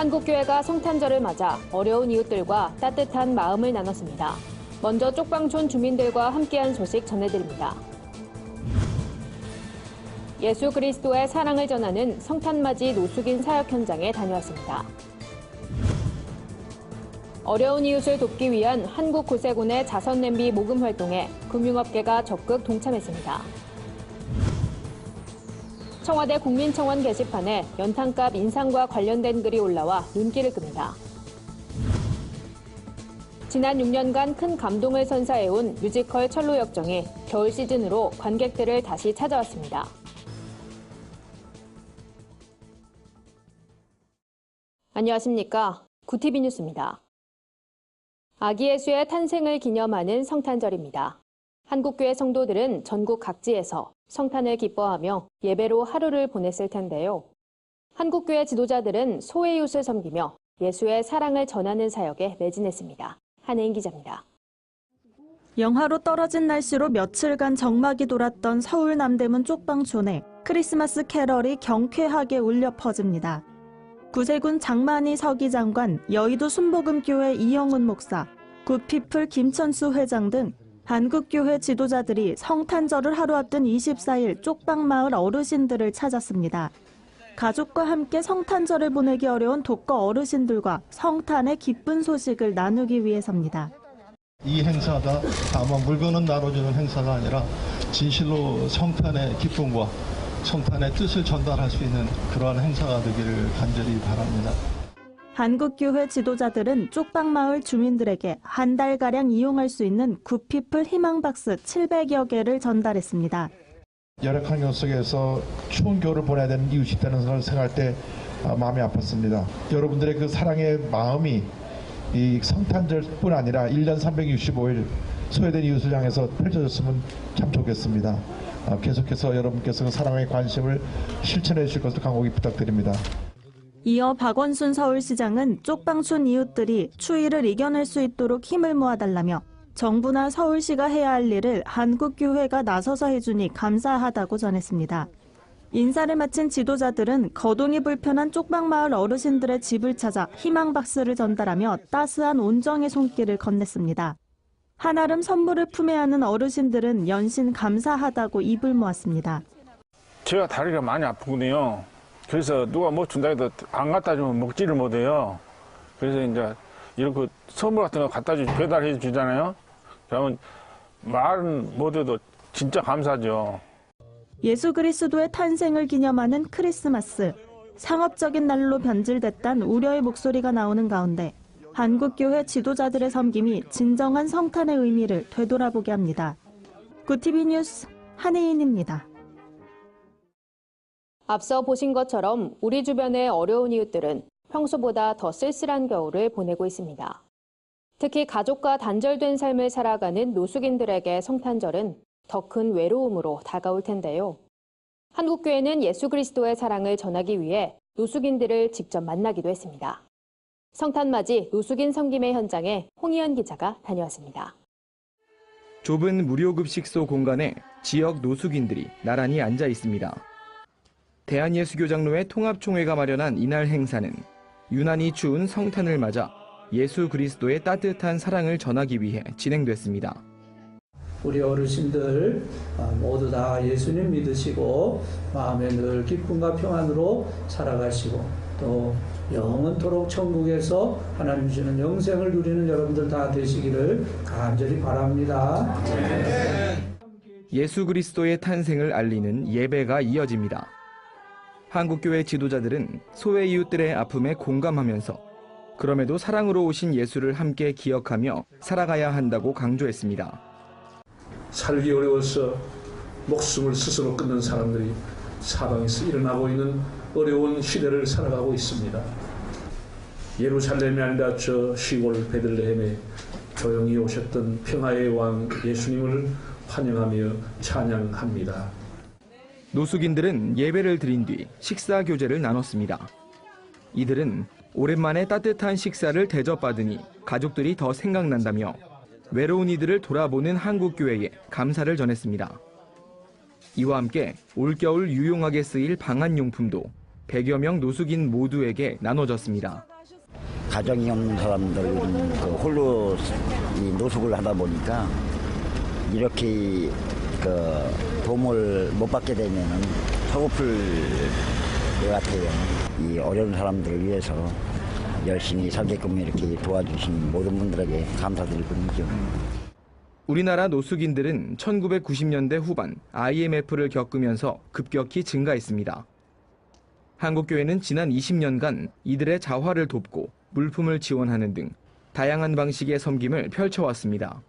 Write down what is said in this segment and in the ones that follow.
한국교회가 성탄절을 맞아 어려운 이웃들과 따뜻한 마음을 나눴습니다. 먼저 쪽방촌 주민들과 함께한 소식 전해드립니다. 예수 그리스도의 사랑을 전하는 성탄맞이 노숙인 사역 현장에 다녀왔습니다. 어려운 이웃을 돕기 위한 한국구세군의 자선냄비 모금 활동에 금융업계가 적극 동참했습니다. 청와대 국민청원 게시판에 연탄값 인상과 관련된 글이 올라와 눈길을 끕니다. 지난 6년간 큰 감동을 선사해온 뮤지컬 철로역정이 겨울 시즌으로 관객들을 다시 찾아왔습니다. 안녕하십니까. 구티비 뉴스입니다. 아기 예수의 탄생을 기념하는 성탄절입니다. 한국교회 성도들은 전국 각지에서 성탄을 기뻐하며 예배로 하루를 보냈을 텐데요. 한국교회 지도자들은 소외이웃을 섬기며 예수의 사랑을 전하는 사역에 매진했습니다. 한혜인 기자입니다. 영하로 떨어진 날씨로 며칠간 적막이 돌았던 서울 남대문 쪽방촌에 크리스마스 캐럴이 경쾌하게 울려 퍼집니다. 구세군 장만희 서기장관, 여의도 순복음교회 이영훈 목사, 굿피플 김천수 회장 등 한국교회 지도자들이 성탄절을 하루 앞둔 24일 쪽방마을 어르신들을 찾았습니다. 가족과 함께 성탄절을 보내기 어려운 독거 어르신들과 성탄의 기쁜 소식을 나누기 위해서입니다. 이 행사가 다만 물건을 나눠주는 행사가 아니라 진실로 성탄의 기쁨과 성탄의 뜻을 전달할 수 있는 그러한 행사가 되기를 간절히 바랍니다. 한국교회 지도자들은 쪽방마을 주민들에게 한 달가량 이용할 수 있는 굿피플 희망박스 700여 개를 전달했습니다. 열악한 환경 속에서 추운 겨울을 보내야 되는 이웃이 있다는 것을 생각할 때 마음이 아팠습니다. 여러분들의 그 사랑의 마음이 이 성탄절뿐 아니라 1년 365일 소외된 이웃을 향해서 펼쳐졌으면 참 좋겠습니다. 계속해서 여러분께서 그 사랑의 관심을 실천해 주실 것을 간곡히 부탁드립니다. 이어 박원순 서울시장은 쪽방촌 이웃들이 추위를 이겨낼 수 있도록 힘을 모아달라며 정부나 서울시가 해야 할 일을 한국교회가 나서서 해주니 감사하다고 전했습니다. 인사를 마친 지도자들은 거동이 불편한 쪽방마을 어르신들의 집을 찾아 희망박스를 전달하며 따스한 온정의 손길을 건넸습니다. 한아름 선물을 품에 안은 어르신들은 연신 감사하다고 입을 모았습니다. 제가 다리가 많이 아프거든요. 그래서 누가 뭐 준다 해도 안 갖다 주면 먹지를 못해요. 그래서 이제 이렇게 선물 같은 거 갖다 배달해 주잖아요. 그러면 말은 못해도 진짜 감사하죠. 예수 그리스도의 탄생을 기념하는 크리스마스. 상업적인 날로 변질됐다는 우려의 목소리가 나오는 가운데 한국교회 지도자들의 섬김이 진정한 성탄의 의미를 되돌아보게 합니다. 구티비 뉴스 한혜인입니다. 앞서 보신 것처럼 우리 주변의 어려운 이웃들은 평소보다 더 쓸쓸한 겨울을 보내고 있습니다. 특히 가족과 단절된 삶을 살아가는 노숙인들에게 성탄절은 더 큰 외로움으로 다가올 텐데요. 한국교회는 예수 그리스도의 사랑을 전하기 위해 노숙인들을 직접 만나기도 했습니다. 성탄맞이 노숙인 섬김의 현장에 홍희연 기자가 다녀왔습니다. 좁은 무료급식소 공간에 지역 노숙인들이 나란히 앉아 있습니다. 대한예수교장로회 통합총회가 마련한 이날 행사는 유난히 추운 성탄을 맞아 예수 그리스도의 따뜻한 사랑을 전하기 위해 진행됐습니다. 우리 어르신들 모두 다 예수님 믿으시고 마음에 늘 기쁨과 평안으로 살아가시고 또 영원토록 천국에서 하나님 주시는 영생을 누리는 여러분들 다 되시기를 간절히 바랍니다. 예수 그리스도의 탄생을 알리는 예배가 이어집니다. 한국교회 지도자들은 소외 이웃들의 아픔에 공감하면서 그럼에도 사랑으로 오신 예수를 함께 기억하며 살아가야 한다고 강조했습니다. 살기 어려워서 목숨을 스스로 끊는 사람들이 사방에서 일어나고 있는 어려운 시대를 살아가고 있습니다. 예루살렘이 아니라 저 시골 베들레헴에 조용히 오셨던 평화의 왕 예수님을 환영하며 찬양합니다. 노숙인들은 예배를 드린 뒤 식사 교제를 나눴습니다. 이들은 오랜만에 따뜻한 식사를 대접받으니 가족들이 더 생각난다며 외로운 이들을 돌아보는 한국교회에 감사를 전했습니다. 이와 함께 올겨울 유용하게 쓰일 방한용품도 100여 명 노숙인 모두에게 나눠졌습니다. 가정이 없는 사람들은 그 홀로 이 노숙을 하다 보니까 이렇게 그 도움을 못 받게 되면은 서글플 것 같아요. 이 어려운 사람들을 위해서 열심히 살게끔 이렇게 도와주신 모든 분들에게 감사드릴 뿐이죠. 우리나라 노숙인들은 1990년대 후반 IMF를 겪으면서 급격히 증가했습니다. 한국교회는 지난 20년간 이들의 자활을 돕고 물품을 지원하는 등 다양한 방식의 섬김을 펼쳐왔습니다.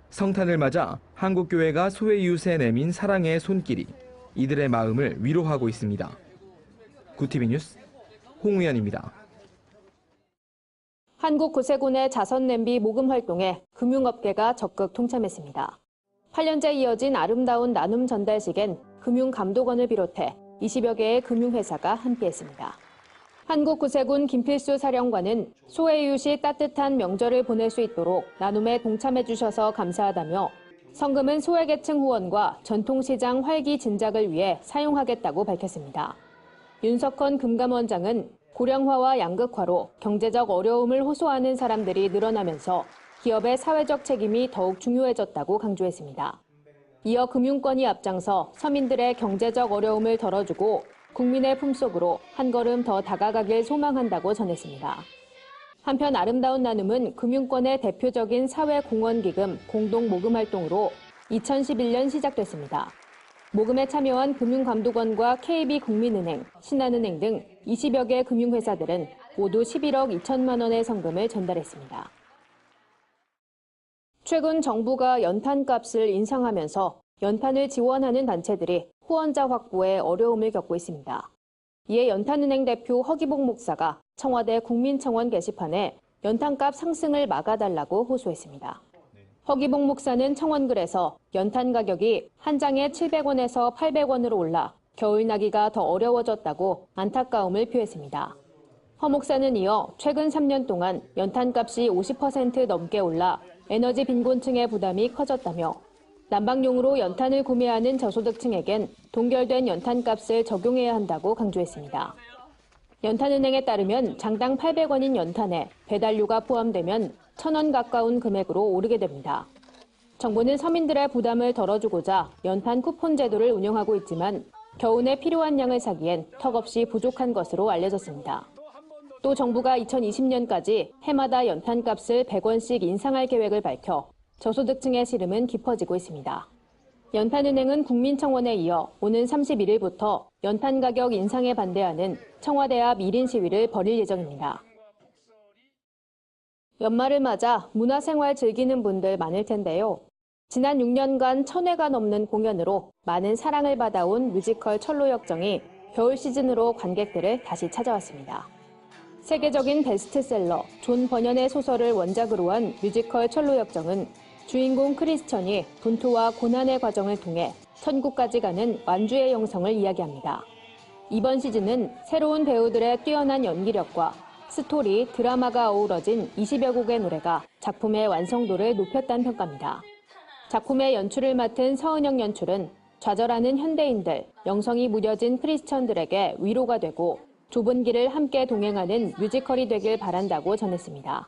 성탄을 맞아 한국교회가 소외이웃에 내민 사랑의 손길이 이들의 마음을 위로하고 있습니다. 구티비 뉴스 홍우연입니다. 한국구세군의 자선냄비 모금 활동에 금융업계가 적극 통참했습니다. 8년째 이어진 아름다운 나눔 전달식엔 금융감독원을 비롯해 20여 개의 금융회사가 함께했습니다. 한국구세군 김필수 사령관은 소외이웃이 따뜻한 명절을 보낼 수 있도록 나눔에 동참해 주셔서 감사하다며 성금은 소외계층 후원과 전통시장 활기 진작을 위해 사용하겠다고 밝혔습니다. 윤석헌 금감원장은 고령화와 양극화로 경제적 어려움을 호소하는 사람들이 늘어나면서 기업의 사회적 책임이 더욱 중요해졌다고 강조했습니다. 이어 금융권이 앞장서 서민들의 경제적 어려움을 덜어주고 국민의 품속으로 한 걸음 더 다가가길 소망한다고 전했습니다. 한편 아름다운 나눔은 금융권의 대표적인 사회공헌기금 공동모금활동으로 2011년 시작됐습니다. 모금에 참여한 금융감독원과 KB국민은행, 신한은행 등 20여 개 금융회사들은 모두 11억 2천만 원의 성금을 전달했습니다. 최근 정부가 연탄값을 인상하면서 연탄을 지원하는 단체들이 후원자 확보에 어려움을 겪고 있습니다. 이에 연탄은행 대표 허기복 목사가 청와대 국민청원 게시판에 연탄값 상승을 막아달라고 호소했습니다. 허기복 목사는 청원글에서 연탄 가격이 한 장에 700원에서 800원으로 올라 겨울나기가 더 어려워졌다고 안타까움을 표했습니다. 허 목사는 이어 최근 3년 동안 연탄값이 50% 넘게 올라 에너지 빈곤층의 부담이 커졌다며 난방용으로 연탄을 구매하는 저소득층에겐 동결된 연탄값을 적용해야 한다고 강조했습니다. 연탄은행에 따르면 장당 800원인 연탄에 배달료가 포함되면 1,000원 가까운 금액으로 오르게 됩니다. 정부는 서민들의 부담을 덜어주고자 연탄 쿠폰 제도를 운영하고 있지만 겨우내 필요한 양을 사기엔 턱없이 부족한 것으로 알려졌습니다. 또 정부가 2020년까지 해마다 연탄값을 100원씩 인상할 계획을 밝혀 저소득층의 시름은 깊어지고 있습니다. 연탄은행은 국민청원에 이어 오는 31일부터 연탄 가격 인상에 반대하는 청와대 앞 1인 시위를 벌일 예정입니다. 연말을 맞아 문화생활 즐기는 분들 많을 텐데요. 지난 6년간 1,000회가 넘는 공연으로 많은 사랑을 받아온 뮤지컬 철로역정이 겨울 시즌으로 관객들을 다시 찾아왔습니다. 세계적인 베스트셀러 존 버년의 소설을 원작으로 한 뮤지컬 철로역정은 주인공 크리스천이 분투와 고난의 과정을 통해 천국까지 가는 완주의 영성을 이야기합니다. 이번 시즌은 새로운 배우들의 뛰어난 연기력과 스토리, 드라마가 어우러진 20여 곡의 노래가 작품의 완성도를 높였다는 평가입니다. 작품의 연출을 맡은 서은영 연출은 좌절하는 현대인들, 영성이 무뎌진 크리스천들에게 위로가 되고 좁은 길을 함께 동행하는 뮤지컬이 되길 바란다고 전했습니다.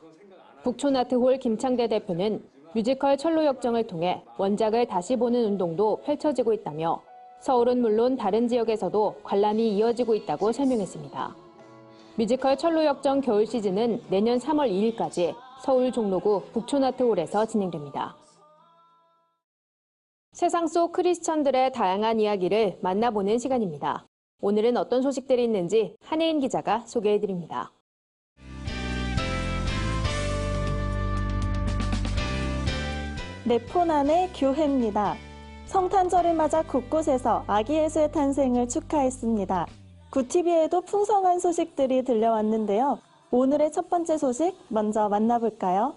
북촌아트홀 김창대 대표는 뮤지컬 철로역정을 통해 원작을 다시 보는 운동도 펼쳐지고 있다며 서울은 물론 다른 지역에서도 관람이 이어지고 있다고 설명했습니다. 뮤지컬 철로역정 겨울 시즌은 내년 3월 2일까지 서울 종로구 북촌아트홀에서 진행됩니다. 세상 속 크리스천들의 다양한 이야기를 만나보는 시간입니다. 오늘은 어떤 소식들이 있는지 한혜인 기자가 소개해드립니다. 내 폰 안의 교회입니다. 성탄절을 맞아 곳곳에서 아기 예수의 탄생을 축하했습니다. 구티비에도 풍성한 소식들이 들려왔는데요. 오늘의 첫 번째 소식 먼저 만나볼까요?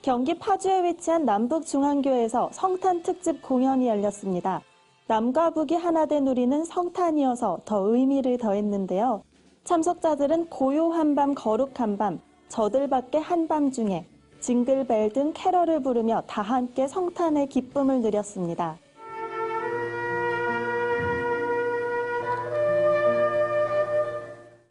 경기 파주에 위치한 남북중앙교회에서 성탄 특집 공연이 열렸습니다. 남과 북이 하나 된 우리는 성탄이어서 더 의미를 더했는데요. 참석자들은 고요한 밤 거룩한 밤, 저들밖에 한밤중에 징글벨 등 캐럴을 부르며 다 함께 성탄의 기쁨을 누렸습니다.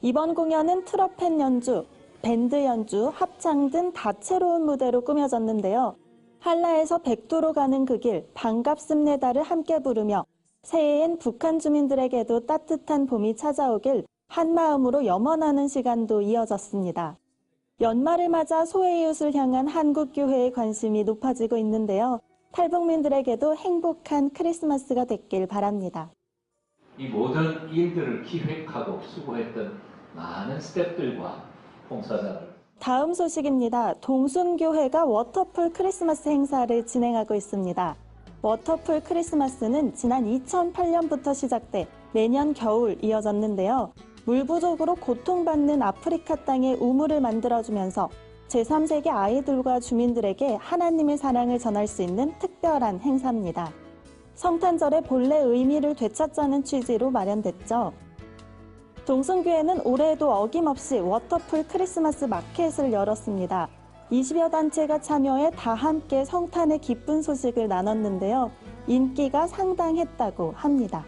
이번 공연은 트럼펫 연주, 밴드 연주, 합창 등 다채로운 무대로 꾸며졌는데요. 한라에서 백도로 가는 그 길, 반갑습니다를 함께 부르며 새해엔 북한 주민들에게도 따뜻한 봄이 찾아오길 한마음으로 염원하는 시간도 이어졌습니다. 연말을 맞아 소외이웃을 향한 한국교회의 관심이 높아지고 있는데요. 탈북민들에게도 행복한 크리스마스가 됐길 바랍니다. 이 모든 일들을 기획하고 수고했던 많은 스태프들과 봉사자들. 다음 소식입니다. 동순교회가 워터풀 크리스마스 행사를 진행하고 있습니다. 워터풀 크리스마스는 지난 2008년부터 시작돼 매년 겨울 이어졌는데요. 물 부족으로 고통받는 아프리카 땅에 우물을 만들어주면서 제3세계 아이들과 주민들에게 하나님의 사랑을 전할 수 있는 특별한 행사입니다. 성탄절의 본래 의미를 되찾자는 취지로 마련됐죠. 동순교회는 올해에도 어김없이 워터풀 크리스마스 마켓을 열었습니다. 20여 단체가 참여해 다 함께 성탄의 기쁜 소식을 나눴는데요. 인기가 상당했다고 합니다.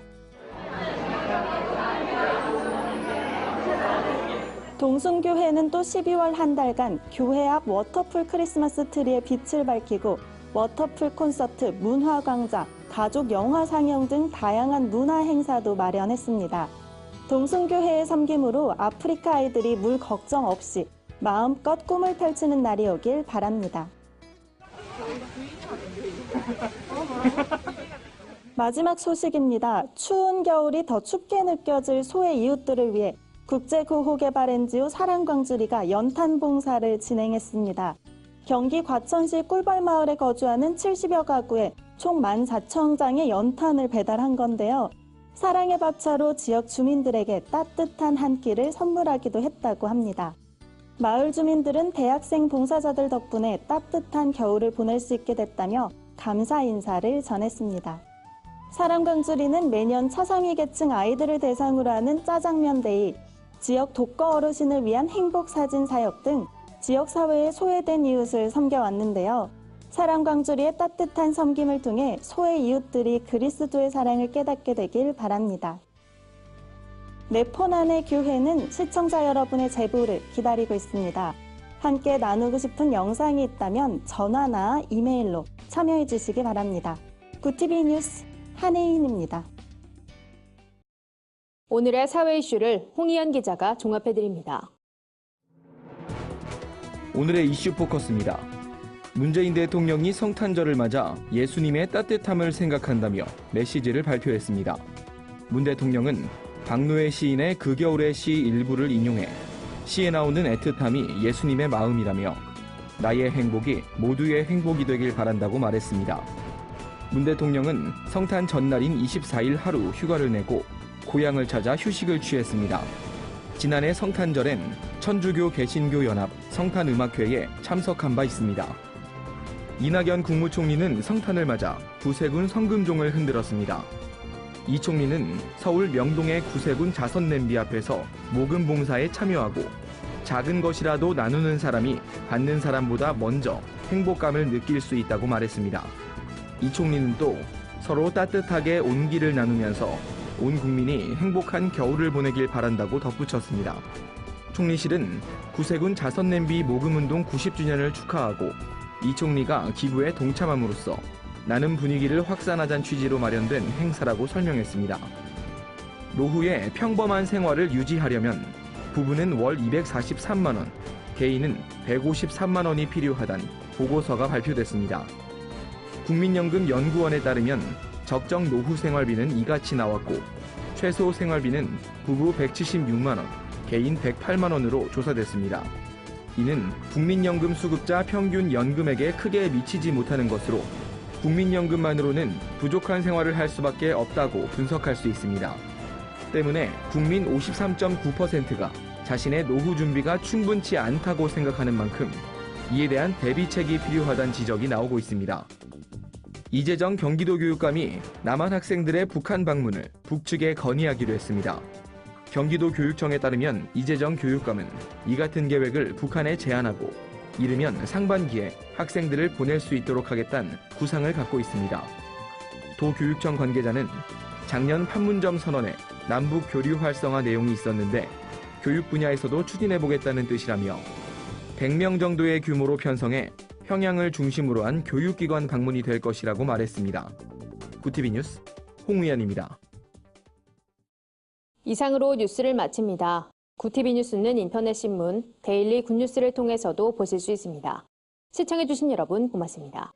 동순교회는 또 12월 한 달간 교회 앞 워터풀 크리스마스 트리에 빛을 밝히고 워터풀 콘서트, 문화광장, 가족 영화 상영 등 다양한 문화 행사도 마련했습니다. 동순교회의 섬김으로 아프리카 아이들이 물 걱정 없이 마음껏 꿈을 펼치는 날이 오길 바랍니다. 마지막 소식입니다. 추운 겨울이 더 춥게 느껴질 소외 이웃들을 위해 국제구호개발 NGO 사랑광주리가 연탄 봉사를 진행했습니다. 경기 과천시 꿀벌마을에 거주하는 70여 가구에 총 14,000장의 연탄을 배달한 건데요. 사랑의 밥차로 지역 주민들에게 따뜻한 한 끼를 선물하기도 했다고 합니다. 마을 주민들은 대학생 봉사자들 덕분에 따뜻한 겨울을 보낼 수 있게 됐다며 감사 인사를 전했습니다. 사랑광주리는 매년 차상위 계층 아이들을 대상으로 하는 짜장면 데이, 지역 독거 어르신을 위한 행복사진 사역 등 지역사회의 소외된 이웃을 섬겨왔는데요. 사랑광주리의 따뜻한 섬김을 통해 소외 이웃들이 그리스도의 사랑을 깨닫게 되길 바랍니다. 네포난의 교회는 시청자 여러분의 제보를 기다리고 있습니다. 함께 나누고 싶은 영상이 있다면 전화나 이메일로 참여해 주시기 바랍니다. 구티비 뉴스 한혜인입니다. 오늘의 사회 이슈를 홍희연 기자가 종합해드립니다. 오늘의 이슈 포커스입니다. 문재인 대통령이 성탄절을 맞아 예수님의 따뜻함을 생각한다며 메시지를 발표했습니다. 문 대통령은 박노해 시인의 그 겨울의 시 일부를 인용해 시에 나오는 애틋함이 예수님의 마음이라며 나의 행복이 모두의 행복이 되길 바란다고 말했습니다. 문 대통령은 성탄 전날인 24일 하루 휴가를 내고 고향을 찾아 휴식을 취했습니다. 지난해 성탄절엔 천주교 개신교 연합 성탄음악회에 참석한 바 있습니다. 이낙연 국무총리는 성탄을 맞아 구세군 성금종을 흔들었습니다. 이 총리는 서울 명동의 구세군 자선냄비 앞에서 모금 봉사에 참여하고 작은 것이라도 나누는 사람이 받는 사람보다 먼저 행복감을 느낄 수 있다고 말했습니다. 이 총리는 또 서로 따뜻하게 온기를 나누면서 온 국민이 행복한 겨울을 보내길 바란다고 덧붙였습니다. 총리실은 구세군 자선냄비 모금운동 90주년을 축하하고 이 총리가 기부에 동참함으로써 나눔 분위기를 확산하자는 취지로 마련된 행사라고 설명했습니다. 노후의 평범한 생활을 유지하려면 부부는 월 243만 원, 개인은 153만 원이 필요하다는 보고서가 발표됐습니다. 국민연금연구원에 따르면 적정 노후 생활비는 이같이 나왔고 최소 생활비는 부부 176만 원, 개인 108만 원으로 조사됐습니다. 이는 국민연금 수급자 평균 연금액에 크게 미치지 못하는 것으로 국민연금만으로는 부족한 생활을 할 수밖에 없다고 분석할 수 있습니다. 때문에 국민 53.9%가 자신의 노후 준비가 충분치 않다고 생각하는 만큼 이에 대한 대비책이 필요하다는 지적이 나오고 있습니다. 이재정 경기도 교육감이 남한 학생들의 북한 방문을 북측에 건의하기로 했습니다. 경기도 교육청에 따르면 이재정 교육감은 이 같은 계획을 북한에 제안하고 이르면 상반기에 학생들을 보낼 수 있도록 하겠다는 구상을 갖고 있습니다. 도교육청 관계자는 작년 판문점 선언에 남북 교류 활성화 내용이 있었는데 교육 분야에서도 추진해보겠다는 뜻이라며 100명 정도의 규모로 편성해 평양을 중심으로 한 교육기관 방문이 될 것이라고 말했습니다. 구티비 뉴스 홍우연입니다. 이상으로 뉴스를 마칩니다. 구티비 뉴스는 인터넷 신문 데일리 굿뉴스를 통해서도 보실 수 있습니다. 시청해주신 여러분 고맙습니다.